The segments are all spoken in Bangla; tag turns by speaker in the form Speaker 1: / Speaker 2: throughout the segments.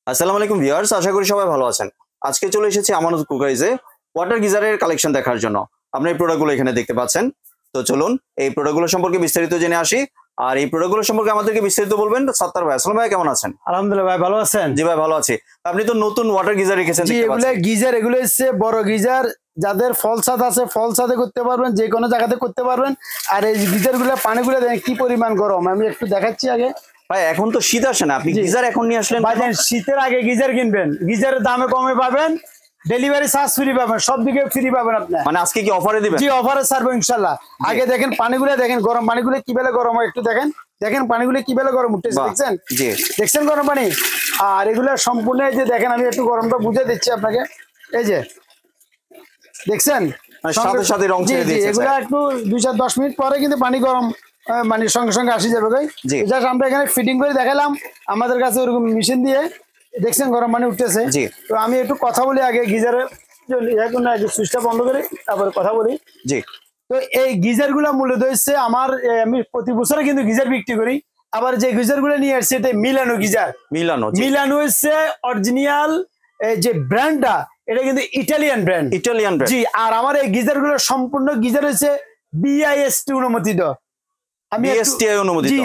Speaker 1: আসসালামু আলাইকুম ভিউয়ার্স, আশা করি সবাই ভালো আছেন। আজকে চলে এসেছি আমানত কুকারিজে ওয়াটার গিজারের কালেকশন দেখার জন্য। আপনি এই প্রোডাক্টগুলো এখানে দেখতে পাচ্ছেন। তো চলুন এই প্রোডাক্টগুলো সম্পর্কে বিস্তারিত জেনে আসি। আর এই প্রোডাক্টগুলো সম্পর্কে আমাদেরকে বিস্তারিত বলবেন সাত্তার ভাই। আসসালামু ভাই, কেমন আছেন?
Speaker 2: আলহামদুলিল্লাহ ভাই, ভালো আছেন?
Speaker 1: জি ভাই, ভালো আছি। আপনি তো নতুন ওয়াটার গিজার রেখেছেন,
Speaker 2: জি এগুলো গিজার, এগুলো হচ্ছে বড় গিজার। যাদের ফল ছাদ আছে ফল ছাদে করতে পারবেন, যে কোনো জায়গাতে করতে পারবেন। আর এই গিজার গুলো পানিগুলো দেখেন কি পরিমাণ গরম, আমি একটু দেখাচ্ছি আগে।
Speaker 1: ভাই এখন তো শীত আসে না, আপনি গিজার এখন নিয়ে আসলেন?
Speaker 2: ভাই শীতের আগে গিজার কিনবেন, গিজারের দামে কমে পাবেন, ডেলিভারি চার্জ ফ্রি পাবেন, সব দিকে ফ্রি পাবেন আপনি।
Speaker 1: মানে আজকে কি অফারে দিবেন?
Speaker 2: জি অফারে ছাড়বো ইনশাল্লাহ। আগে দেখেন পানিগুলো, দেখেন গরম পানিগুলো কি বেলা গরম হয়, একটু দেখেন। দেখেন পানিগুলো কি বেলা গরম উঠতেছে, দেখছেন?
Speaker 1: জি
Speaker 2: দেখছেন গরম পানি। আর এগুলো সম্পূর্ণ এই যে দেখেন, আমি একটু গরমটা বুঝে দিচ্ছি আপনাকে। এই যে দেখছেন
Speaker 1: সাথে সাথে রং ছেড়ে দিয়েছে।
Speaker 2: এগুলো একটু 2-10 মিনিট পরে কিন্তু পানি গরম মানে সঙ্গে সঙ্গে আসি যাবে। জাস্ট আমরা এখানে ফিটিং করে দেখালাম, আমাদের কাছে ওরকম মেশিন দিয়ে দেখছেন গরম পানি উঠতেছে। তো আমি একটু কথা বলি আগে গিজারের সুইচটা বন্ধ করে তারপরে কথা বলি।
Speaker 1: জি
Speaker 2: তো এই গিজার গুলা মূলত হচ্ছে আমার, আমি প্রতি বছরে কিন্তু গিজার বিক্রি করি। আবার যে গিজার গুলো নিয়ে আসছে এটা মিলানো গিজার। মিলানো হচ্ছে অরিজিনাল যে ব্র্যান্ডটা, এটা কিন্তু ইটালিয়ান ব্র্যান্ড। জি, আর আমার এই গিজার গুলো সম্পূর্ণ গিজার হচ্ছে BIST অনুমোদিত। আমি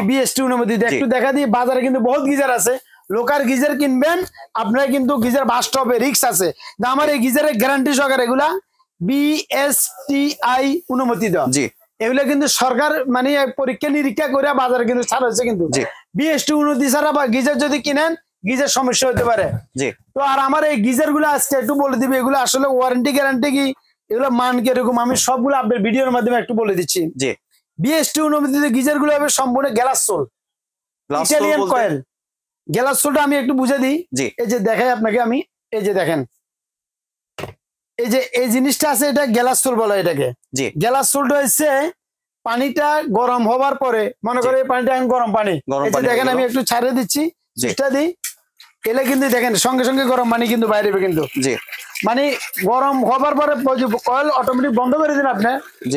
Speaker 2: BIST অনুমোদিত। একটু দেখা দিই, বাজারে কিন্তু বহুত গিজার আছে। লোকাল গিজার কিনবেন আপনারা কিন্তু গিজার বাস্ট হবে, রিক্স আছে। আমার এই গিজারের গ্যারান্টি সহকারে এগুলা BSTI অনুমোদিত। এগুলো কিন্তু সরকার মানে পরীক্ষা নিরীক্ষা করে বাজারে কিন্তু ছাড় হয়েছে। কিন্তু BST অনুমতি ছাড়া বা গিজার যদি কিনেন গিজার সমস্যা হতে পারে। তো আর আমার এই গিজার গুলো আজকে একটু বলে দিবে, এগুলো আসলে ওয়ারেন্টি গ্যারান্টি কি, এগুলো মান কিরকম, আমি সবগুলো আপনার ভিডিওর মাধ্যমে একটু বলে দিচ্ছি। BST অনুমোদিত গিজার গুলো হবে সম্পূর্ণ গ্লাস সোল, ইটালিয়ান কয়েল। গ্লাস সোলটা আমি একটু বুঝে দিই। এই যে দেখাই আপনাকে আমি, এই যে দেখেন এই যে এই জিনিসটা আছে, এটা গ্লাস সোল বলা এটাকে। গ্লাস সোলটা হচ্ছে পানিটা গরম হবার পরে, মনে করে পানিটা এখন গরম পানি, দেখেন আমি একটু ছাড়িয়ে দিচ্ছি, এটা দিই, এলে কিন্তু দেখেন সঙ্গে সঙ্গে গরম পানি কিন্তু বাইরে কিন্তু মানে গরম হবার পরে কয়েল অটোমেটিক বন্ধ করে দিন আপনি।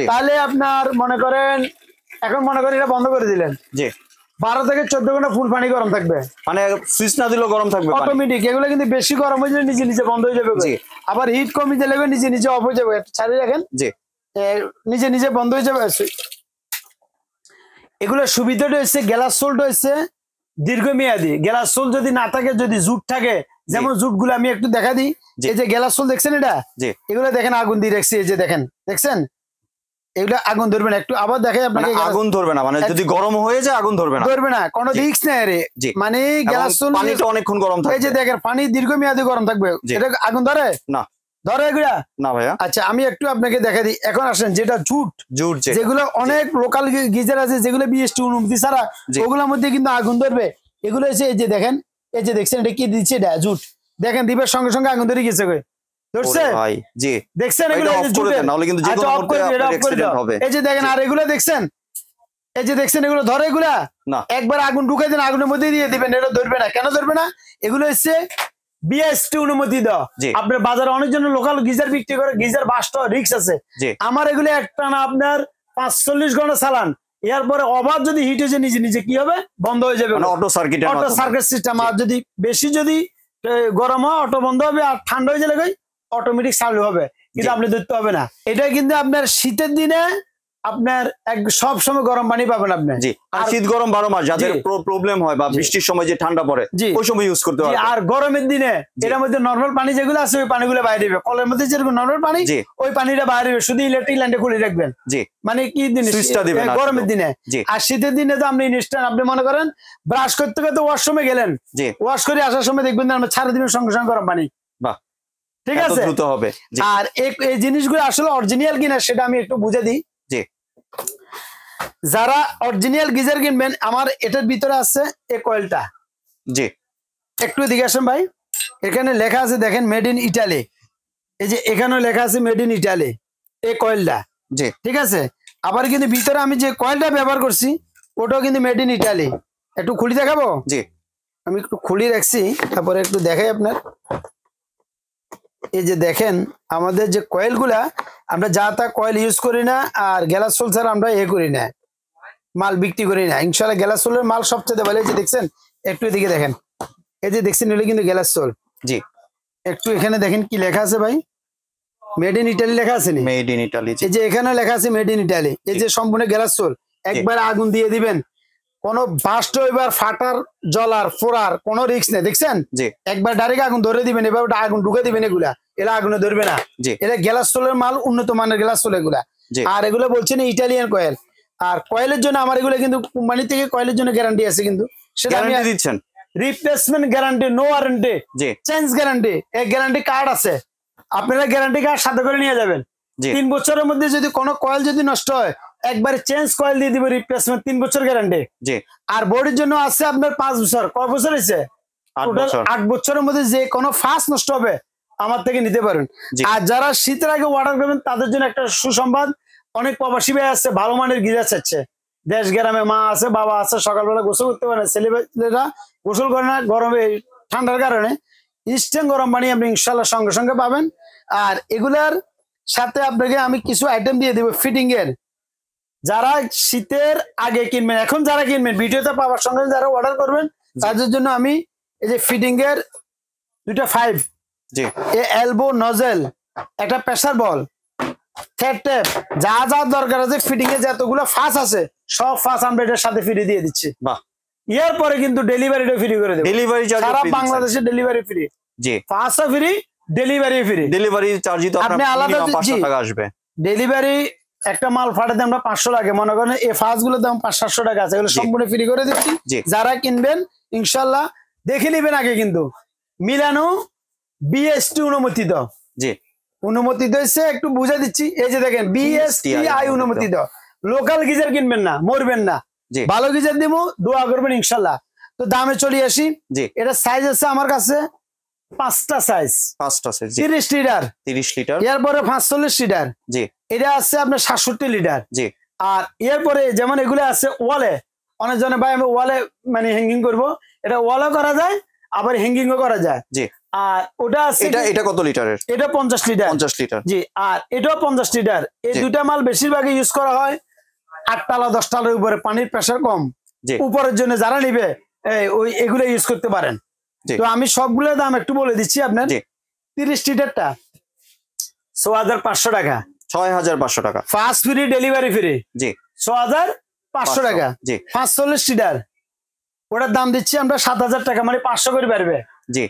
Speaker 2: তাহলে আপনার মনে করেন, এখন মনে করেন এটা বন্ধ করে দিলেন, 12 থেকে 14 ঘন্টা ফুল পানি গরম থাকবে, মানে
Speaker 1: সুইচ না দিলেও গরম থাকবে
Speaker 2: অটোমেটিক। এগুলো কিন্তু বেশি গরম হয়ে যাবে নিজে নিজে বন্ধ হয়ে যাবে। আবার হিট কমে গেলে নিজে নিজে অফ হয়ে যাবে, ছাড়িয়ে রাখেন, নিজে নিজে বন্ধ হয়ে যাবে। এগুলো সুবিধাটা হচ্ছে গ্লাস সোলটা হচ্ছে দীর্ঘমেয়াদী। গ্লাস সোল যদি না থাকে, যদি জুট থাকে, যেমন জুট গুলো আমি একটু দেখা দিই। এই যে গ্লাস সোল দেখছেন, এটা এগুলো দেখেন আগুন দিয়ে রাখছি, এই যে দেখেন, এগুলো আগুন ধরবে না। একটু আবার দেখাই আপনাকে,
Speaker 1: আগুন ধরবে না মানে যদি গরম হয়ে যায় আগুন ধরবে না,
Speaker 2: কোনো রিস্ক নাই রে। মানে গ্লাস সোল
Speaker 1: পানিটা অনেকক্ষণ গরম থাকবে।
Speaker 2: এই যে দেখেন পানি দীর্ঘমেয়াদী গরম থাকবে, এটা আগুন ধরে না, ধরে এগুলা না ভাইয়া। আচ্ছা আমি একটু আপনাকে দেখা দিই। এখন আসেন যেটা জুট, যেগুলো অনেক লোকাল গিজার আছে যেগুলো BST অনুমতি ছাড়া, ওগুলোর মধ্যে কিন্তু আগুন ধরবে। এগুলো হচ্ছে এই যে দেখেন, এই যে দেখছেন এটা কি দিচ্ছে, এটা জুট। দেখেন দিবের সঙ্গে সঙ্গে আগুন ধরে গেছে, ধরছে দেখছেন এগুলো। এই যে দেখেন, আর এগুলো দেখছেন, এই যে দেখছেন এগুলো ধরে, এগুলা একবার আগুন ঢুকাই দেন, আগুনের মধ্যে দিয়ে দিবেন, এটা ধরবে না। কেন ধরবে না? এগুলো হচ্ছে BST অনুমোদিত। আপনার বাজারে অনেকজন লোকাল গিজার বিক্রি করে, গিজার বাস্ট রিক্স আছে। আমার এগুলো একটা না আপনার 45 ঘন্টা চালান, এরপরে অবাধ যদি হিট হয়েছে নিজে নিজে কি হবে, বন্ধ হয়ে যাবে, অটো সার্কিট সিস্টেম। আর যদি বেশি যদি গরম হয় অটো বন্ধ হবে, আর ঠান্ডা হয়ে গেলে অটোমেটিক চালু হবে, কিন্তু আপনি ধরতে হবে না। এটা কিন্তু আপনার শীতের দিনে আপনার সব সময় গরম পানি পাবেন আপনি।
Speaker 1: শীত গরম 12 মাস যাদের প্রবলেম হয় বা বৃষ্টির সময় যে ঠান্ডা পড়ে ওই সময় ইউজ করতে হবে। আর
Speaker 2: গরমের দিনে এর মধ্যে নরমাল পানি যেগুলো আছে ওই পানিগুলো বাইরে হবে, কলের মধ্যে যেরকম নরমাল পানি ওই পানিটা বাইরে হবে, শুধু ইলেকট্রিক লাইনটা খুলে রাখবেন। মানে কি জিনিস, গরমের দিনে। আর শীতের দিনে তো আপনি ইনস্ট্যান্ট, আপনি মনে করেন ব্রাশ করতে করতে ওয়াশরুমে গেলেন, ওয়াশ করে আসার সময় দেখবেন ছাড়া দিবেন সঙ্গে সঙ্গে গরম পানি। ঠিক আছে, আর এই জিনিসগুলো আসলে অরিজিনাল কিনা সেটা আমি একটু বুঝে দিই। যারা অরিজিনাল গিজার কিনবেন, আমার এটার ভিতরে আছে এই কয়েলটা, একটু এদিকে আসেন ভাই, এখানে লেখা আছে দেখেন মেড ইন ইটালি। এই যে এখানেও লেখা আছে মেড ইন ইটালি, এই কয়েলটা। ঠিক আছে, আবার কিন্তু ভিতরে আমি যে কয়েলটা ব্যবহার করছি ওটাও কিন্তু মেড ইন ইটালি। একটু খুলি দেখাবো, আমি একটু খুলি রাখছি, তারপরে একটু দেখাই আপনার। এই যে দেখেন আমাদের যে কয়েল গুলা, আমরা যা তা কয়েল ইউজ করি না, আর গ্লাস সোল ছাড়া আমরা করি না, মাল বিক্রি করি না। ইনশাল্লাহ গ্লাস সোলের মাল সবচেয়ে ভালো। যে দেখছেন একটু এদিকে দেখেন, এই যে দেখছেন এগুলো কিন্তু গ্লাস সোল।
Speaker 1: জি,
Speaker 2: একটু এখানে দেখেন কি লেখা আছে ভাই, মেড ইন ইটালি লেখা আছে নি?
Speaker 1: Made in Italy.
Speaker 2: এই যে এখানে লেখা আছে মেড ইন ইটালি। এই যে সম্পূর্ণ গ্লাস সোল, একবার আগুন দিয়ে দিবেন, কোনো বাস্ট এবার ফাটার জলার ফোড়ার কোনো রিস্ক নেই, দেখছেন?
Speaker 1: জি,
Speaker 2: একবার ডাইরেক্ট আগুন ধরে দিবেন, এবার আগুন ঢুকে দিবেন, এগুলা এরা আগুনে ধরবে না।
Speaker 1: জি,
Speaker 2: এটা গ্লাস সোলের মাল, উন্নত মানের গ্লাস সোল এগুলা।
Speaker 1: জি,
Speaker 2: আর এগুলো বলছেন ইটালিয়ান কয়েল। আর কয়েলের জন্য আমার এগুলো কিন্তু কোম্পানি থেকে কয়েলের জন্য গ্যারান্টি আছে, কিন্তু সেটা আমি
Speaker 1: গ্যারান্টি দিচ্ছেন?
Speaker 2: রিপ্লেসমেন্ট গ্যারান্টি, নো ওয়ারেন্টি,
Speaker 1: জি,
Speaker 2: চেঞ্জ গ্যারান্টি, এই গ্যারান্টি কার্ড আছে, আপনারা গ্যারান্টি কার্ড সাথে করে নিয়ে যাবেন।
Speaker 1: জি,
Speaker 2: 3 বছরের মধ্যে যদি কোনো কয়েল যদি নষ্ট হয়, একবারে চেঞ্জ কয়েল দিয়ে দিবে, রিপ্লেসমেন্ট 3 বছর গ্যারান্টি।
Speaker 1: জি।
Speaker 2: আর বডির জন্য আছে আপনার 5 বছর। কয় বছর হয়েছে?
Speaker 1: 8
Speaker 2: টোটাল
Speaker 1: বছর।
Speaker 2: 8 বছরের মধ্যে যে কোনো ফাঁস নষ্ট হবে আমার থেকে নিতে পারেন।
Speaker 1: জি।
Speaker 2: আর যারা শীতের আগে অর্ডার করবেন তাদের জন্য একটা সুসংবাদ, অনেক প্রবাসী ভাই আছে ভালো মানের গিজার চাচ্ছে। দেশ গ্রামে মা আছে, বাবা আছে, সকালবেলা গোসল করতে পারে না, ছেলেরা গোসল করে না গরমে, ঠান্ডার কারণে ইনস্ট্যান্ট গরম পানি আপনি ইনশাল্লাহ সঙ্গে সঙ্গে পাবেন। আর এগুলার সাথে আপনাকে আমি কিছু আইটেম দিয়ে দেবো ফিটিং এর। যারা শীতের আগে কিনবেন, এখন যারা কিনবেন ভিডিওতে পাওয়ার সঙ্গে যারা অর্ডার করবেন তাদের জন্য আমি এই যে ফিটিং এর 2টা 5,
Speaker 1: জি,
Speaker 2: এলবো নজেল, একটা প্রেসার বল, থ্রেড টেপ, যা যা দরকার আছে ফিটিং এ যতগুলো ফাঁস আছে সব ফাঁস আমরা এটার সাথে ফ্রি দিয়ে দিচ্ছি।
Speaker 1: বাহ।
Speaker 2: এর পরে কিন্তু ডেলিভারিটা ফ্রি করে দেবো,
Speaker 1: ডেলিভারি চার্জ
Speaker 2: সারা বাংলাদেশে ডেলিভারি ফ্রি।
Speaker 1: জি,
Speaker 2: ফাঁসও free, delivery free.
Speaker 1: Delivery charge তো
Speaker 2: আপনি
Speaker 1: আপনার
Speaker 2: আলাদা
Speaker 1: মিনিমাম 500 টাকা আসবে।
Speaker 2: ডেলিভারি একটা মাল ফাটাতে আমরা 500 লাগে, মনে করেন এই ফাঁস গুলোর দাম 500-700 টাকা আছে, এগুলো
Speaker 1: জি।
Speaker 2: সম্পূর্ণ ফ্রি করে দিচ্ছি।
Speaker 1: জি,
Speaker 2: যারা কিনবেন ইনশাল্লাহ দেখে নিবেন আগে, কিন্তু মিলানো বিএসটি অনুমোদিত।
Speaker 1: জি,
Speaker 2: অনুমোদিত হচ্ছে, একটু বুঝে দিচ্ছি, এই যে দেখেন বিএসটিআই অনুমোদিত। লোকাল গিজার কিনবেন না, মরবেন না,
Speaker 1: জি,
Speaker 2: ভালো গিজার দিব, দোয়া করবেন ইনশাল্লাহ। তো দামে চলে আসি।
Speaker 1: জি।
Speaker 2: এটা সাইজ আছে আমার কাছে 5টা সাইজ,
Speaker 1: 5টা আছে। জি,
Speaker 2: 30 লিটার,
Speaker 1: 30 লিটার।
Speaker 2: এরপরে 45 লিটার,
Speaker 1: জি,
Speaker 2: এটা আছে আপনার 67 লিটার।
Speaker 1: জি,
Speaker 2: আর এরপরে যেমন এগুলো আছে ওয়ালে, অনেকজনে ভাই আমি ওয়ালে মানে হ্যাঙ্গিং করব, এটা ওয়ালে করা যায় আবার হ্যাঙ্গিং ও করা যায়।
Speaker 1: জি।
Speaker 2: আর ওটা আছে,
Speaker 1: এটা কত লিটারের?
Speaker 2: এটা 50 লিটার।
Speaker 1: 50 লিটার।
Speaker 2: জি, আর এটাও 50 লিটার। এই
Speaker 1: জি।
Speaker 2: দুইটা মাল বেশিরভাগ ইউজ করা হয় 8 তলা 10 তলার উপরে, পানির প্রেসার কম,
Speaker 1: জি,
Speaker 2: উপরের জন্য যারা নিবে ওই এগুলো ইউজ করতে পারেন।
Speaker 1: জি।
Speaker 2: তো আমি সবগুলোর দাম একটু বলে দিচ্ছি আপনার।
Speaker 1: জি।
Speaker 2: 30 লিটারটা 6500 টাকা,
Speaker 1: 6500 টাকা।
Speaker 2: First free, delivery free.
Speaker 1: জি,
Speaker 2: 6500 টাকা।
Speaker 1: জি,
Speaker 2: 45 লিটার ওটার দাম দিচ্ছি আমরা 7000 টাকা, মানে 500 করে পারবে।
Speaker 1: জি,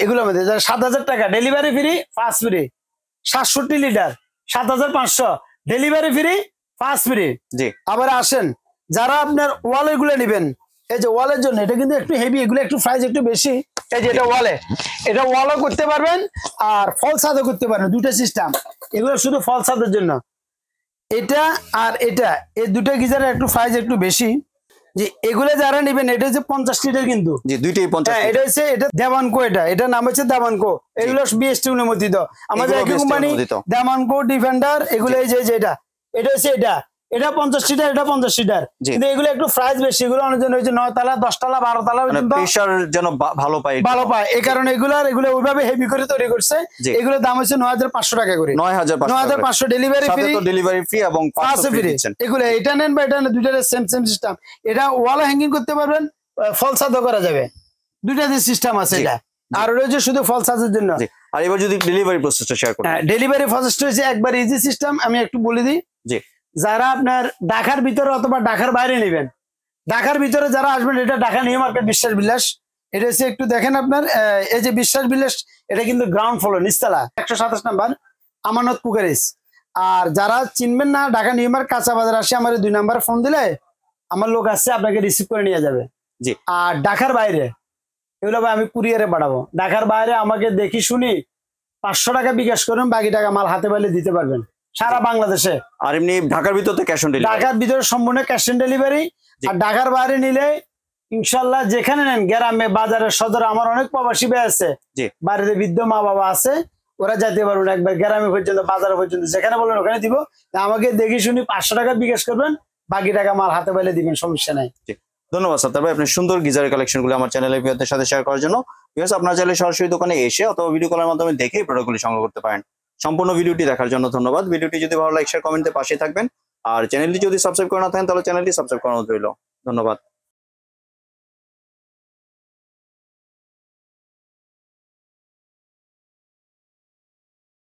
Speaker 2: এগুলোর মধ্যে 7000 টাকা, delivery free, first free. 67 litre 7500, delivery free, first free.
Speaker 1: জি,
Speaker 2: আবার আসেন যারা আপনার ওয়ালের গুলো নেবেন, এই যে ওয়ালের জন্য এটা কিন্তু একটু হেভি, এগুলো একটু প্রাইস একটু বেশি। এই যে এটা ওয়ালে, এটা ওয়ালও করতে পারবেন আর ফল ছাদও করতে পারবেন, দুটো সিস্টেম। এগুলো শুধু ফল ছাদের জন্য, এটা আর এটা, এই দুটো গিজারের একটু প্রাইস একটু বেশি। যে এগুলো যারা নেবেন, এটা হচ্ছে 50 লিটার কিন্তু।
Speaker 1: জি, দুইটাই 50
Speaker 2: হ্যাঁ, এটা হচ্ছে এটা দেওয়ানকো, এটার নাম হচ্ছে দেওয়ানকো। এগুলো বিএসটি অনুমোদিত, আমাদের
Speaker 1: এগুলো
Speaker 2: একই
Speaker 1: BST
Speaker 2: কোম্পানি,
Speaker 1: অনুমোদিত।
Speaker 2: দেওয়ানকো, ডিফেন্ডার, এগুলো এই যে এটা হচ্ছে এটা 50 লিটার, এটা 50 লিটার।
Speaker 1: জি।
Speaker 2: কিন্তু এগুলো একটু প্রাইস বেশি, এগুলো অনেকজন হচ্ছে 9 তলা 10 তলা 12 তলা
Speaker 1: মানে
Speaker 2: পর্যন্ত
Speaker 1: প্রেসার যেন ভালো পায়।
Speaker 2: ভালো পায়, এই কারণে এগুলো ওইভাবে হেভি করে তৈরি করছে।
Speaker 1: জি।
Speaker 2: এগুলোর দাম হচ্ছে 9500 টাকা করে।
Speaker 1: 9500
Speaker 2: ডেলিভারি
Speaker 1: সাথে
Speaker 2: ফ্রি,
Speaker 1: তো ডেলিভারি ফ্রি এবং 500 ফ্রি
Speaker 2: ফ্রি।
Speaker 1: দিচ্ছেন।
Speaker 2: এগুলো এটা নেন বা এটা নেন, দুইটার সেম সিস্টেম। এটা ওয়ালে হ্যাঙ্গিং করতে পারবেন, ফল ছাদও করা যাবে, দুইটাতে সিস্টেম আছে
Speaker 1: জি।
Speaker 2: এটা। আর ওটা হচ্ছে শুধু ফল ছাদের জন্য।
Speaker 1: জি, আর এবার যদি ডেলিভারি প্রসেসটা শেয়ার করেন।
Speaker 2: হ্যাঁ, ডেলিভারি প্রসেসটা হচ্ছে একবার ইজি সিস্টেম, আমি একটু বলে দিই।
Speaker 1: জি,
Speaker 2: যারা আপনার ঢাকার ভিতরে অথবা ঢাকার বাইরে নেবেন, ঢাকার ভিতরে যারা আসবেন, এটা ঢাকা নিউ মার্কেট বিশ্বাস বিলাস, এটা হচ্ছে একটু দেখেন আপনার, এই যে বিশ্বাস বিলাস, এটা কিন্তু গ্রাউন্ড ফ্লোর, নিচতলা, 127 নাম্বার, আমানত কুকারিস। আর যারা চিনবেন না, ঢাকা নিউ মার্কেট কাঁচা বাজার আসে আমার 2 নাম্বার ফোন দিলে আমার লোক আসছে, আপনাকে রিসিভ করে নিয়ে যাবে।
Speaker 1: জি,
Speaker 2: আর ঢাকার বাইরে এগুলো ভাই আমি কুরিয়ারে পাঠাবো। ঢাকার বাইরে আমাকে দেখি শুনি 500 টাকা বিকাশ করবেন, বাকি টাকা মাল হাতে পাইলে দিতে পারবেন সারা বাংলাদেশে।
Speaker 1: আর এমনি ঢাকার ভিতর তো ক্যাশ অন ডেলিভারি।
Speaker 2: ঢাকার ভিতরে সম্পূর্ণ ক্যাশ অন ডেলিভারি।
Speaker 1: জি।
Speaker 2: আর ঢাকার বাইরে নিলে ইনশাল্লাহ যেখানে নেন, গ্রামে, বাজারে, সদরে, আমার অনেক প্রবাসী ভাই আছে,
Speaker 1: জি,
Speaker 2: বাড়িতে বৃদ্ধ মা বাবা আছে, ওরা যেতে পারবেন একবার গ্রামে পর্যন্ত, বাজারে পর্যন্ত, যেখানে বলবেন ওখানে দিব। আমাকে দেখি শুনি 500 টাকা বিকাশ করবেন, বাকি টাকা মাল হাতে পাইলে দিবেন, সমস্যা নাই।
Speaker 1: জি। ধন্যবাদ সাত্তার ভাই, আপনার সুন্দর গিজারের কালেকশন গুলো আমার চ্যানেলের ভিউয়ারদের সাথে শেয়ার করার জন্য। বিকজ আপনার চাইলে সরাসরি দোকানে এসে অথবা ভিডিও কলের মাধ্যমে দেখে প্রোডাক্টগুলি সংগ্রহ করতে পারেন। সম্পূর্ণ ভিডিওটি দেখার জন্য ধন্যবাদ। ভিডিওটি যদি ভালো লাগে শেয়ার কমেন্টে পাশে থাকবেন। আর চ্যানেলটি যদি সাবস্ক্রাইব করে না থাকেন তাহলে চ্যানেলটি সাবস্ক্রাইব করানো রইল। ধন্যবাদ।